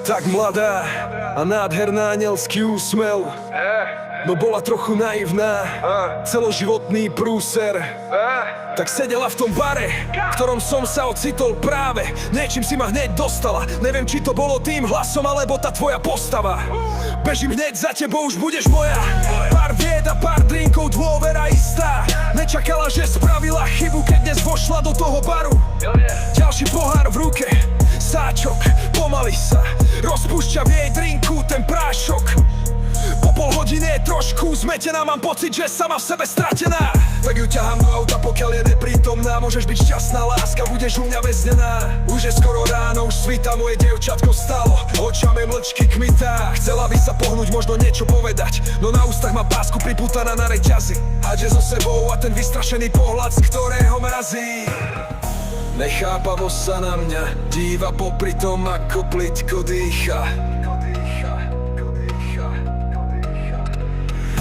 Tak mladá a nádherná, anielský úsmev, no bola trochu naivná, celoživotný prúser. Tak sedela v tom bare, v ktorom som sa ocitol práve. Niečím si ma hneď dostala, neviem či to bolo tým hlasom, alebo tá tvoja postava. Bežím hneď za tebou, už budeš moja. Pár vied a pár drinkov, dôvera istá. Nečakala, že spravila chybu, keď dnes vošla do toho baru. Ďalší pohár v ruke, sáčok, pomaly sa rozpúšťa v jej drinku ten prášok. Po pol hodine trošku zmetená, mám pocit, že sama v sebe stratená. Tak ju ťahám do auta, pokiaľ je neprítomná. Môžeš byť šťastná, láska, budeš u mňa väznená. Už je skoro ráno, už svíta, moje dievčatko stalo, očami mlčky kmitá. Chcela by sa pohnúť, možno niečo povedať, no na ústach má pásku priputaná na reťazi. Hadže so sebou a ten vystrašený pohľad, z ktorého mrazí. Nechápavo sa na mňa díva, popri tom ako plitko dýcha.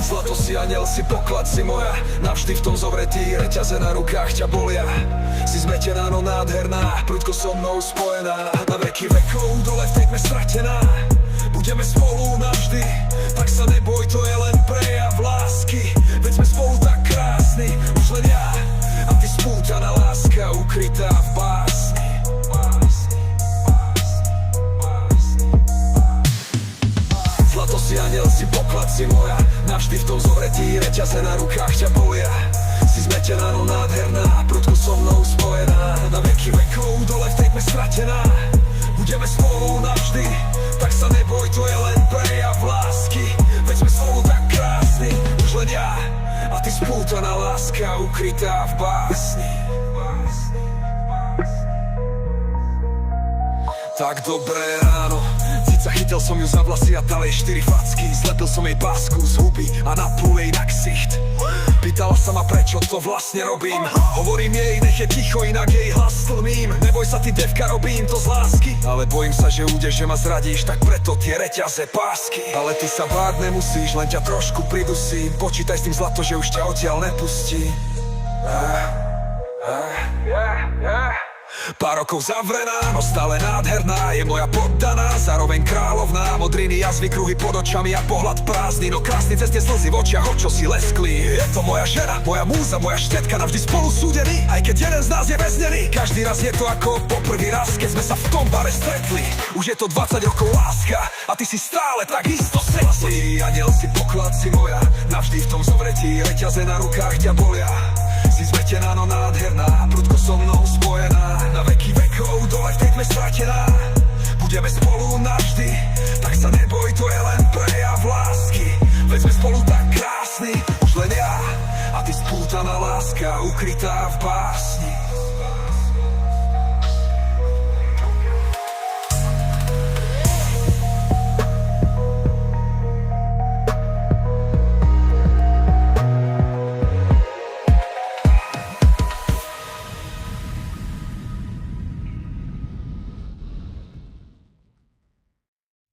Zlato si, aniel si, poklad si moja, navždy v tom zovretí, reťaze na rukách ťa bolia. Si zmetená, no nádherná, prudko so mnou spojená, na veky vekov dole v tej tme stratená. Budeme spolu navždy, tak sa neboj, to je len prejav lásky. Veď sme spolu tak krásni, už len ja a ty, spútaná láska, ukrytá v básni. Zlato si, aniel si, poklad si moja, navždy v tom zovretí, reťaze na rukách ťa bolia. Si zmetená, no nádherná, prudko so mnou spojená, na veky vekov dole v tej tme stratená. Budeme spolu navždy, tak sa neboj, to je len prejav lásky. Veď sme spolu tak krásni, už len ja a ty, spútaná láska, ukrytá v básni. Tak dobré ráno, zachytil som ju za vlasy a dal jej 4 facky. Zlepil som jej pásku z huby a napul jej na ksicht. Pýtala sa ma, prečo to vlastne robím. Hovorím jej, nech je ticho, inak jej hlas tlmím. Neboj sa, ty devka, robím to z lásky, ale bojím sa, že ujdeš, že ma zradíš, tak preto tie reťaze, pásky. Ale ty sa báť nemusíš, len ťa trošku pridusím. Počítaj s tým, zlato, že už ťa odtiaľ nepustí. Pár rokov zavrená, no stále nádherná, je moja poddaná, zároveň kráľovná. Modriny, jazvy, kruhy pod očami a pohľad prázdny, no krásny cez tie slzy v očiach, o čo si lesklí. Je to moja žena, moja múza, moja štetka, navždy spolu súdení, aj keď jeden z nás je väznený. Každý raz je to ako poprvý raz, keď sme sa v tom bare stretli. Už je to 20 rokov láska a ty si stále tak isto sexy. Aniel si, poklad si moja, navždy v tom zovretí, reťaze na rukách ťa bolia. Si zmetená, no nádherná, prudko so mnou spojená, na veky vekov dole v tej tme stratená. Budeme spolu navždy,